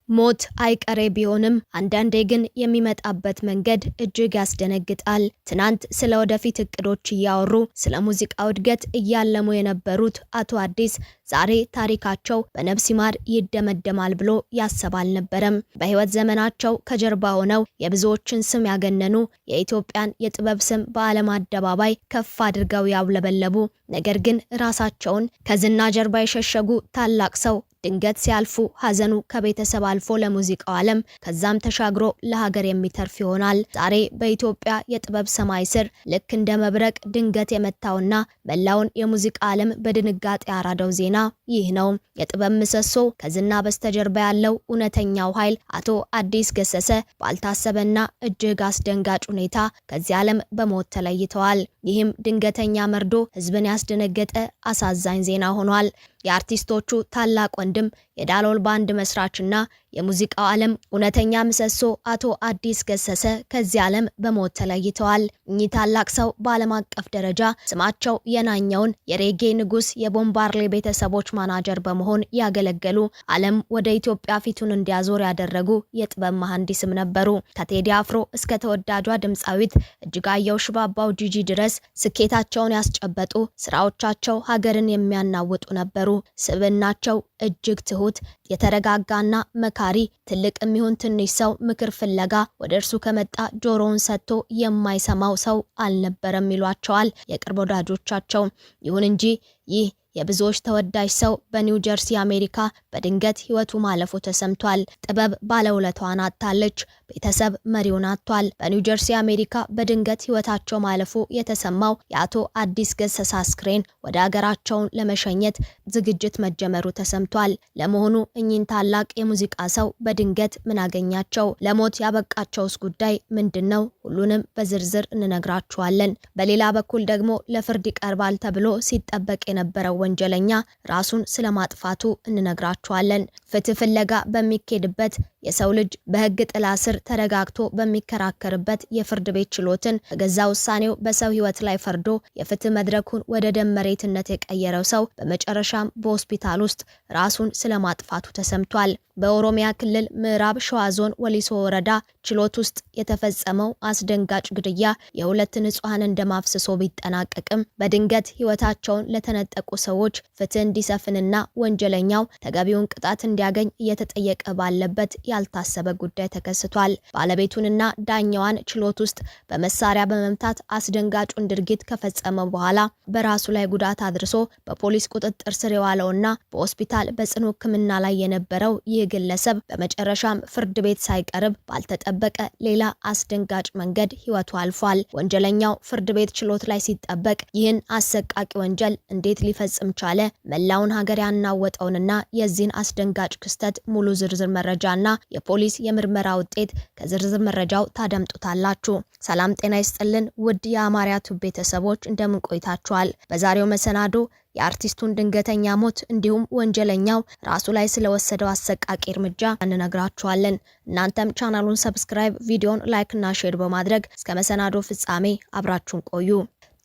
ሞት አይቀሬ ቢሆንም አንዳንዴ ግን የሚመጣበት መንገድ እጅግ ያስደነግጣል። ትናንት ስለ ወደፊት እቅዶች እያወሩ ስለ ሙዚቃው እድገት እያለሙ የነበሩት አቶ አዲስ ዛሬ ታሪካቸው በነፍስ ይማር ይደመደማል ብሎ ያሰብ አልነበረም። በህይወት ዘመናቸው ከጀርባ ሆነው የብዙዎችን ስም ያገነኑ፣ የኢትዮጵያን የጥበብ ስም በዓለም አደባባይ ከፍ አድርገው ያውለበለቡ፣ ነገር ግን ራሳቸውን ከዝና ጀርባ የሸሸጉ ታላቅ ሰው ድንገት ሲያልፉ ሀዘኑ ከቤተሰብ አልፎ ለሙዚቃው ዓለም ከዛም ተሻግሮ ለሀገር የሚተርፍ ይሆናል። ዛሬ በኢትዮጵያ የጥበብ ሰማይ ስር ልክ እንደ መብረቅ ድንገት የመታውና መላውን የሙዚቃ ዓለም በድንጋጤ ያራደው ዜና ይህ ነው። የጥበብ ምሰሶ ከዝና በስተጀርባ ያለው እውነተኛው ኃይል አቶ አዲስ ገሰሰ ባልታሰበና እጅግ አስደንጋጭ ሁኔታ ከዚህ ዓለም በሞት ተለይተዋል። ይህም ድንገተኛ መርዶ ህዝብን ያስደነገጠ አሳዛኝ ዜና ሆኗል። የአርቲስቶቹ ታላቅ ወንድም የዳሎል ባንድ መስራችና የሙዚቃው ዓለም እውነተኛ ምሰሶ አቶ አዲስ ገሰሰ ከዚህ ዓለም በሞት ተለይተዋል። እኚህ ታላቅ ሰው በዓለም አቀፍ ደረጃ ስማቸው የናኘውን የሬጌ ንጉስ የቦምባርሌ ቤተሰቦች ማናጀር በመሆን ያገለገሉ፣ ዓለም ወደ ኢትዮጵያ ፊቱን እንዲያዞር ያደረጉ የጥበብ መሐንዲስም ነበሩ። ከቴዲ አፍሮ እስከ ተወዳጇ ድምፃዊት እጅጋየሁ ሽባባው ጂጂ ድረስ ስኬታቸውን ያስጨበጡ፣ ስራዎቻቸው ሀገርን የሚያናውጡ ነበሩ። ስብዕናቸው እጅግ ትሁት፣ የተረጋጋና መካሪ፣ ትልቅ የሚሆን ትንሽ ሰው ምክር ፍለጋ ወደ እርሱ ከመጣ ጆሮውን ሰጥቶ የማይሰማው ሰው አልነበረም ይሏቸዋል የቅርብ ወዳጆቻቸው። ይሁን እንጂ ይህ የብዙዎች ተወዳጅ ሰው በኒው ጀርሲ አሜሪካ በድንገት ህይወቱ ማለፉ ተሰምቷል። ጥበብ ባለውለታዋን አጥታለች። ቤተሰብ መሪውን አጥቷል። በኒው ጀርሲ አሜሪካ በድንገት ህይወታቸው ማለፉ የተሰማው የአቶ አዲስ ገሰሰ አስክሬን ወደ ሀገራቸውን ለመሸኘት ዝግጅት መጀመሩ ተሰምቷል። ለመሆኑ እኚህን ታላቅ የሙዚቃ ሰው በድንገት ምን አገኛቸው? ለሞት ያበቃቸውስ ጉዳይ ምንድነው? ሁሉንም በዝርዝር እንነግራችኋለን። በሌላ በኩል ደግሞ ለፍርድ ይቀርባል ተብሎ ሲጠበቅ የነበረው ወንጀለኛ ራሱን ስለማጥፋቱ እንነግራችኋለን። ፍትህ ፍለጋ በሚኬድበት የሰው ልጅ በህግ ጥላ ስር ተረጋግቶ በሚከራከርበት የፍርድ ቤት ችሎትን በገዛ ውሳኔው በሰው ህይወት ላይ ፈርዶ የፍትህ መድረኩን ወደ ደም መሬትነት የቀየረው ሰው በመጨረሻም በሆስፒታል ውስጥ ራሱን ስለማጥፋቱ ተሰምቷል። በኦሮሚያ ክልል ምዕራብ ሸዋ ዞን ወሊሶ ወረዳ ችሎት ውስጥ የተፈጸመው አስደንጋጭ ግድያ የሁለት ንጹሃን እንደማፍሰሶ ቢጠናቀቅም በድንገት ህይወታቸውን ለተነጠቁ ሰዎች ፍትህ እንዲሰፍንና ወንጀለኛው ተገቢውን ቅጣት እንዲያገኝ እየተጠየቀ ባለበት ያልታሰበ ጉዳይ ተከስቷል። ባለቤቱንና ዳኛዋን ችሎት ውስጥ በመሳሪያ በመምታት አስደንጋጩን ድርጊት ከፈጸመ በኋላ በራሱ ላይ ጉዳት አድርሶ በፖሊስ ቁጥጥር ስር የዋለውና በሆስፒታል በጽኑ ሕክምና ላይ የነበረው ይህ ግለሰብ በመጨረሻም ፍርድ ቤት ሳይቀርብ ባልተጠበቀ ሌላ አስደንጋጭ መንገድ ህይወቱ አልፏል። ወንጀለኛው ፍርድ ቤት ችሎት ላይ ሲጠበቅ ይህን አሰቃቂ ወንጀል እንዴት ሊፈጽም ቻለ? መላውን ሀገር ያናወጠውንና የዚህን አስደንጋጭ ክስተት ሙሉ ዝርዝር መረጃና የፖሊስ የምርመራ ውጤት ከዝርዝር መረጃው ታደምጡታላችሁ። ሰላም ጤና ይስጥልን ውድ የአማርያ ቱብ ቤተሰቦች እንደምን ቆይታችኋል? በዛሬው መሰናዶ የአርቲስቱን ድንገተኛ ሞት እንዲሁም ወንጀለኛው ራሱ ላይ ስለወሰደው አሰቃቂ እርምጃ እንነግራችኋለን። እናንተም ቻናሉን ሰብስክራይብ፣ ቪዲዮን ላይክ እና ሼር በማድረግ እስከ መሰናዶ ፍጻሜ አብራችሁን ቆዩ።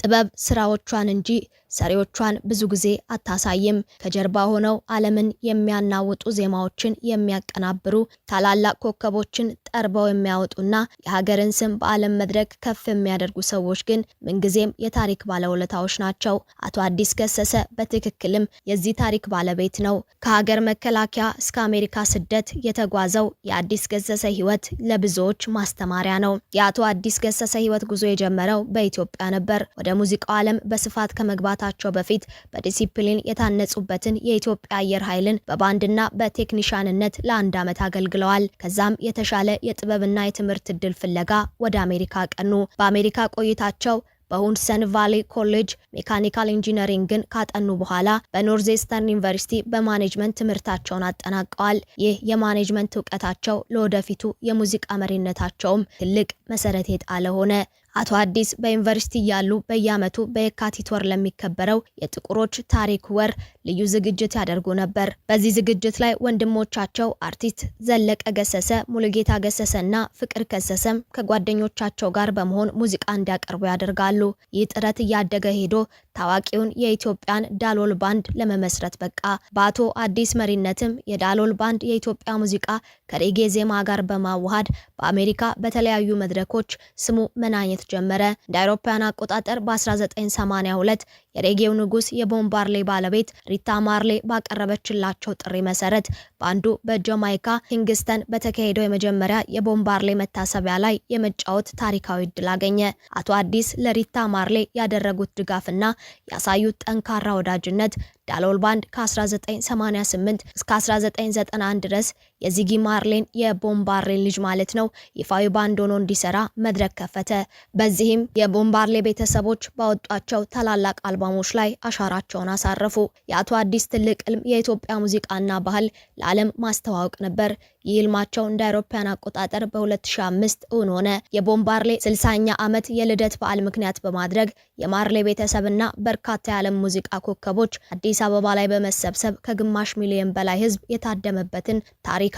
ጥበብ ስራዎቿን እንጂ ሰሪዎቿን ብዙ ጊዜ አታሳይም። ከጀርባ ሆነው ዓለምን የሚያናውጡ ዜማዎችን የሚያቀናብሩ ታላላቅ ኮከቦችን ጠርበው የሚያወጡና የሀገርን ስም በዓለም መድረክ ከፍ የሚያደርጉ ሰዎች ግን ምንጊዜም የታሪክ ባለውለታዎች ናቸው። አቶ አዲስ ገሰሰ በትክክልም የዚህ ታሪክ ባለቤት ነው። ከሀገር መከላከያ እስከ አሜሪካ ስደት የተጓዘው የአዲስ ገሰሰ ህይወት ለብዙዎች ማስተማሪያ ነው። የአቶ አዲስ ገሰሰ ህይወት ጉዞ የጀመረው በኢትዮጵያ ነበር። ወደ ሙዚቃው ዓለም በስፋት ከመግባታቸው በፊት በዲሲፕሊን የታነጹበትን የኢትዮጵያ አየር ኃይልን በባንድና በቴክኒሻንነት ለ1 ዓመት አገልግለዋል። ከዛም የተሻለ የጥበብና የትምህርት እድል ፍለጋ ወደ አሜሪካ ቀኑ። በአሜሪካ ቆይታቸው በሁድሰን ቫሊ ኮሌጅ ሜካኒካል ኢንጂነሪንግን ካጠኑ በኋላ በኖርዝዌስተርን ዩኒቨርሲቲ በማኔጅመንት ትምህርታቸውን አጠናቀዋል። ይህ የማኔጅመንት እውቀታቸው ለወደፊቱ የሙዚቃ መሪነታቸውም ትልቅ መሰረት የጣለ ሆነ። አቶ አዲስ በዩኒቨርሲቲ ያሉ በየዓመቱ በየካቲት ወር ለሚከበረው የጥቁሮች ታሪክ ወር ልዩ ዝግጅት ያደርጉ ነበር። በዚህ ዝግጅት ላይ ወንድሞቻቸው አርቲስት ዘለቀ ገሰሰ፣ ሙሉጌታ ገሰሰና ፍቅር ከሰሰም ከጓደኞቻቸው ጋር በመሆን ሙዚቃ እንዲያቀርቡ ያደርጋሉ። ይህ ጥረት እያደገ ሄዶ ታዋቂውን የኢትዮጵያን ዳሎል ባንድ ለመመስረት በቃ። በአቶ አዲስ መሪነትም የዳሎል ባንድ የኢትዮጵያ ሙዚቃ ከሬጌ ዜማ ጋር በማዋሃድ በአሜሪካ በተለያዩ መድረኮች ስሙ መናኘት ጀመረ። እንደ አውሮፓውያን አቆጣጠር በ1982 የሬጌው ንጉስ የቦብ ማርሌ ባለቤት ሪታ ማርሌ ባቀረበችላቸው ጥሪ መሰረት ባንዱ በጃማይካ ኪንግስተን በተካሄደው የመጀመሪያ የቦብ ማርሌ መታሰቢያ ላይ የመጫወት ታሪካዊ እድል አገኘ። አቶ አዲስ ለሪታ ማርሌ ያደረጉት ድጋፍና ያሳዩት ጠንካራ ወዳጅነት ዳሎል ባንድ ከ1988 እስከ 1991 ድረስ የዚጊ ማርሌን የቦብ ማርሌ ልጅ ማለት ነው ይፋዊ ባንድ ሆኖ እንዲሰራ መድረክ ከፈተ። በዚህም የቦብ ማርሌ ቤተሰቦች ባወጧቸው ታላላቅ አልበሞች ላይ አሻራቸውን አሳረፉ። የአቶ አዲስ ትልቅ ህልም የኢትዮጵያ ሙዚቃና ባህል ለዓለም ማስተዋወቅ ነበር። ይህ ህልማቸው እንደ አውሮፓውያን አቆጣጠር በ2005 እውን ሆነ። የቦብ ማርሌ 60ኛ ዓመት የልደት በዓል ምክንያት በማድረግ የማርሌ ቤተሰብና በርካታ የዓለም ሙዚቃ ኮከቦች አዲስ አበባ ላይ በመሰብሰብ ከግማሽ ሚሊዮን በላይ ህዝብ የታደመበትን ታሪካዊ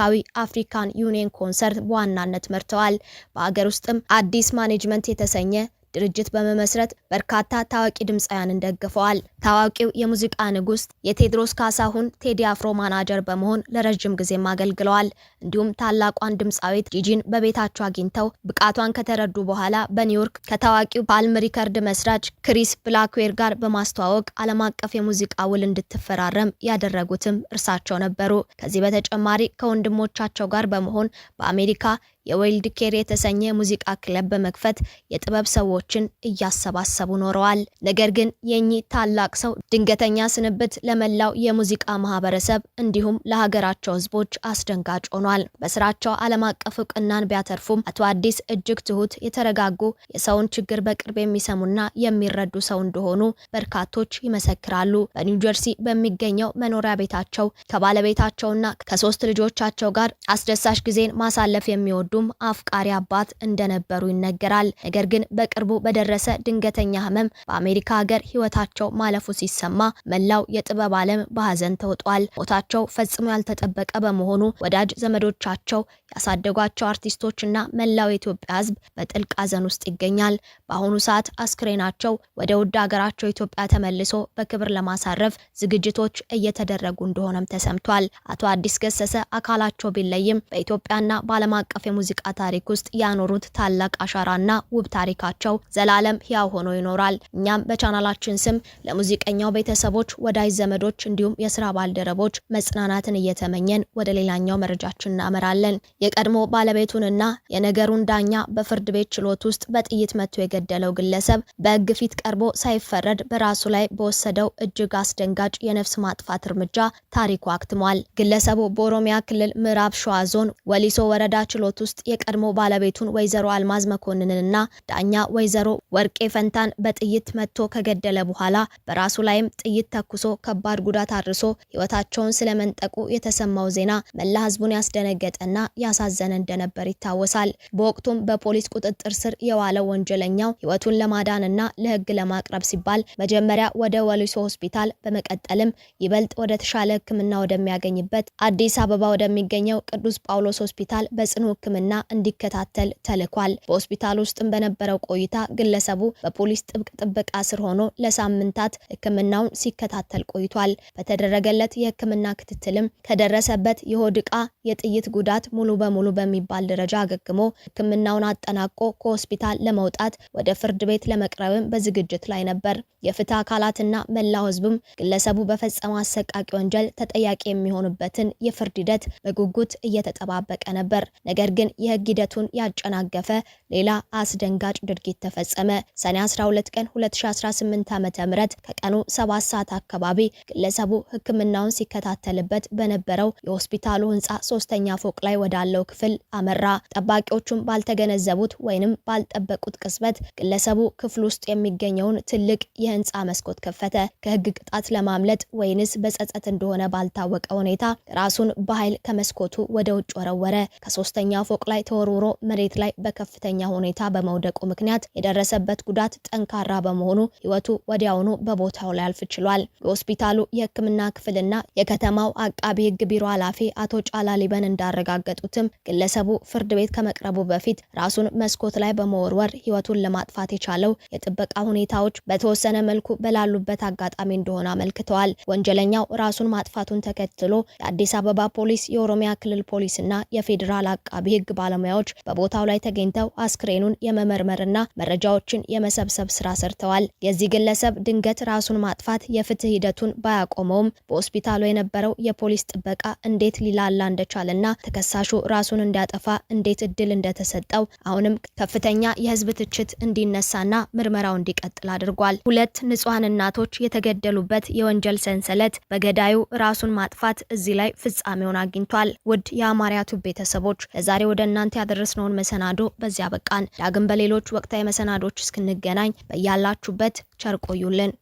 አፍሪካን ዩኒየን ኮንሰርት በዋናነት መርተዋል። በአገር ውስጥም አዲስ ማኔጅመንት የተሰኘ ድርጅት በመመስረት በርካታ ታዋቂ ድምፃውያንን ደግፈዋል። ታዋቂው የሙዚቃ ንጉስ የቴድሮስ ካሳሁን ቴዲ አፍሮ ማናጀር በመሆን ለረጅም ጊዜም አገልግለዋል። እንዲሁም ታላቋን ድምፃዊት ጂጂን በቤታቸው አግኝተው ብቃቷን ከተረዱ በኋላ በኒውዮርክ ከታዋቂው ፓልም ሪከርድ መስራች ክሪስ ብላክዌር ጋር በማስተዋወቅ ዓለም አቀፍ የሙዚቃ ውል እንድትፈራረም ያደረጉትም እርሳቸው ነበሩ። ከዚህ በተጨማሪ ከወንድሞቻቸው ጋር በመሆን በአሜሪካ የዌልድ ኬር የተሰኘ ሙዚቃ ክለብ በመክፈት የጥበብ ሰዎችን እያሰባሰቡ ኖረዋል። ነገር ግን የኚህ ታላቅ ሰው ድንገተኛ ስንብት ለመላው የሙዚቃ ማህበረሰብ እንዲሁም ለሀገራቸው ህዝቦች አስደንጋጭ ሆኗል። በስራቸው ዓለም አቀፍ እውቅናን ቢያተርፉም አቶ አዲስ እጅግ ትሁት፣ የተረጋጉ፣ የሰውን ችግር በቅርብ የሚሰሙና የሚረዱ ሰው እንደሆኑ በርካቶች ይመሰክራሉ። በኒው ጀርሲ በሚገኘው መኖሪያ ቤታቸው ከባለቤታቸውና ከ3 ልጆቻቸው ጋር አስደሳች ጊዜን ማሳለፍ የሚወዱ አፍቃሪ አባት እንደነበሩ ይነገራል። ነገር ግን በቅርቡ በደረሰ ድንገተኛ ህመም በአሜሪካ ሀገር ህይወታቸው ማለፉ ሲሰማ መላው የጥበብ ዓለም በሀዘን ተውጧል። ሞታቸው ፈጽሞ ያልተጠበቀ በመሆኑ ወዳጅ ዘመዶቻቸው፣ ያሳደጓቸው አርቲስቶችና መላው የኢትዮጵያ ህዝብ በጥልቅ ሀዘን ውስጥ ይገኛል። በአሁኑ ሰዓት አስክሬናቸው ወደ ውድ ሀገራቸው ኢትዮጵያ ተመልሶ በክብር ለማሳረፍ ዝግጅቶች እየተደረጉ እንደሆነም ተሰምቷል። አቶ አዲስ ገሰሰ አካላቸው ቢለይም በኢትዮጵያና በዓለም አቀፍ ሙዚቃ ታሪክ ውስጥ ያኖሩት ታላቅ አሻራና ውብ ታሪካቸው ዘላለም ሕያው ሆኖ ይኖራል። እኛም በቻናላችን ስም ለሙዚቀኛው ቤተሰቦች፣ ወዳጅ ዘመዶች እንዲሁም የስራ ባልደረቦች መጽናናትን እየተመኘን ወደ ሌላኛው መረጃችን እናመራለን። የቀድሞ ባለቤቱንና የነገሩን ዳኛ በፍርድ ቤት ችሎት ውስጥ በጥይት መቶ የገደለው ግለሰብ በሕግ ፊት ቀርቦ ሳይፈረድ በራሱ ላይ በወሰደው እጅግ አስደንጋጭ የነፍስ ማጥፋት እርምጃ ታሪኩ አክትሟል። ግለሰቡ በኦሮሚያ ክልል ምዕራብ ሸዋ ዞን ወሊሶ ወረዳ ችሎት ውስጥ የቀድሞ ባለቤቱን ወይዘሮ አልማዝ መኮንንንና ዳኛ ወይዘሮ ወርቄ ፈንታን በጥይት መቶ ከገደለ በኋላ በራሱ ላይም ጥይት ተኩሶ ከባድ ጉዳት አድርሶ ህይወታቸውን ስለመንጠቁ የተሰማው ዜና መላ ህዝቡን ያስደነገጠና ያሳዘነ እንደነበር ይታወሳል። በወቅቱም በፖሊስ ቁጥጥር ስር የዋለው ወንጀለኛው ህይወቱን ለማዳንና ለህግ ለማቅረብ ሲባል መጀመሪያ ወደ ወሊሶ ሆስፒታል በመቀጠልም ይበልጥ ወደ ተሻለ ህክምና ወደሚያገኝበት አዲስ አበባ ወደሚገኘው ቅዱስ ጳውሎስ ሆስፒታል በጽኑ ህክምና እንዲከታተል ተልኳል። በሆስፒታል ውስጥም በነበረው ቆይታ ግለሰቡ በፖሊስ ጥብቅ ጥበቃ ስር ሆኖ ለሳምንታት ህክምናውን ሲከታተል ቆይቷል። በተደረገለት የህክምና ክትትልም ከደረሰበት የሆድ ዕቃ የጥይት ጉዳት ሙሉ በሙሉ በሚባል ደረጃ አገግሞ ህክምናውን አጠናቆ ከሆስፒታል ለመውጣት ወደ ፍርድ ቤት ለመቅረብም በዝግጅት ላይ ነበር። የፍትህ አካላትና መላው ህዝብም ግለሰቡ በፈጸመው አሰቃቂ ወንጀል ተጠያቂ የሚሆንበትን የፍርድ ሂደት በጉጉት እየተጠባበቀ ነበር። ነገር ግን የህግ ሂደቱን ያጨናገፈ ሌላ አስደንጋጭ ድርጊት ተፈጸመ። ሰኔ 12 ቀን 2018 ዓ.ም ከቀኑ 7 ሰዓት አካባቢ ግለሰቡ ህክምናውን ሲከታተልበት በነበረው የሆስፒታሉ ህንፃ 3ኛ ፎቅ ላይ ወዳለው ክፍል አመራ። ጠባቂዎቹም ባልተገነዘቡት ወይንም ባልጠበቁት ቅጽበት ግለሰቡ ክፍል ውስጥ የሚገኘውን ትልቅ የህንፃ መስኮት ከፈተ። ከህግ ቅጣት ለማምለጥ ወይንስ በጸጸት እንደሆነ ባልታወቀ ሁኔታ ራሱን በኃይል ከመስኮቱ ወደ ውጭ ወረወረ። ከ3ኛ ፎቅ ከፎቅ ላይ ተወርውሮ መሬት ላይ በከፍተኛ ሁኔታ በመውደቁ ምክንያት የደረሰበት ጉዳት ጠንካራ በመሆኑ ህይወቱ ወዲያውኑ በቦታው ላይ አልፍ ችሏል። የሆስፒታሉ የሕክምና ክፍልና የከተማው አቃቢ ሕግ ቢሮ ኃላፊ አቶ ጫላ ሊበን እንዳረጋገጡትም ግለሰቡ ፍርድ ቤት ከመቅረቡ በፊት ራሱን መስኮት ላይ በመወርወር ህይወቱን ለማጥፋት የቻለው የጥበቃ ሁኔታዎች በተወሰነ መልኩ በላሉበት አጋጣሚ እንደሆነ አመልክተዋል። ወንጀለኛው ራሱን ማጥፋቱን ተከትሎ የአዲስ አበባ ፖሊስ፣ የኦሮሚያ ክልል ፖሊስና የፌዴራል አቃቢ ሕግ ባለሙያዎች በቦታው ላይ ተገኝተው አስክሬኑን የመመርመርና መረጃዎችን የመሰብሰብ ስራ ሰርተዋል። የዚህ ግለሰብ ድንገት ራሱን ማጥፋት የፍትህ ሂደቱን ባያቆመውም በሆስፒታሉ የነበረው የፖሊስ ጥበቃ እንዴት ሊላላ እንደቻለና ተከሳሹ ራሱን እንዲያጠፋ እንዴት እድል እንደተሰጠው አሁንም ከፍተኛ የህዝብ ትችት እንዲነሳና ምርመራው እንዲቀጥል አድርጓል። ሁለት ንጹሃን እናቶች የተገደሉበት የወንጀል ሰንሰለት በገዳዩ ራሱን ማጥፋት እዚህ ላይ ፍጻሜውን አግኝቷል። ውድ የአማርያ ቱብ ቤተሰቦች ለዛሬ ወደ እናንተ ያደረስነውን መሰናዶ በዚያ በቃን። ዳግም በሌሎች ወቅታዊ መሰናዶች እስክንገናኝ በያላችሁበት ቸር ቆዩልን።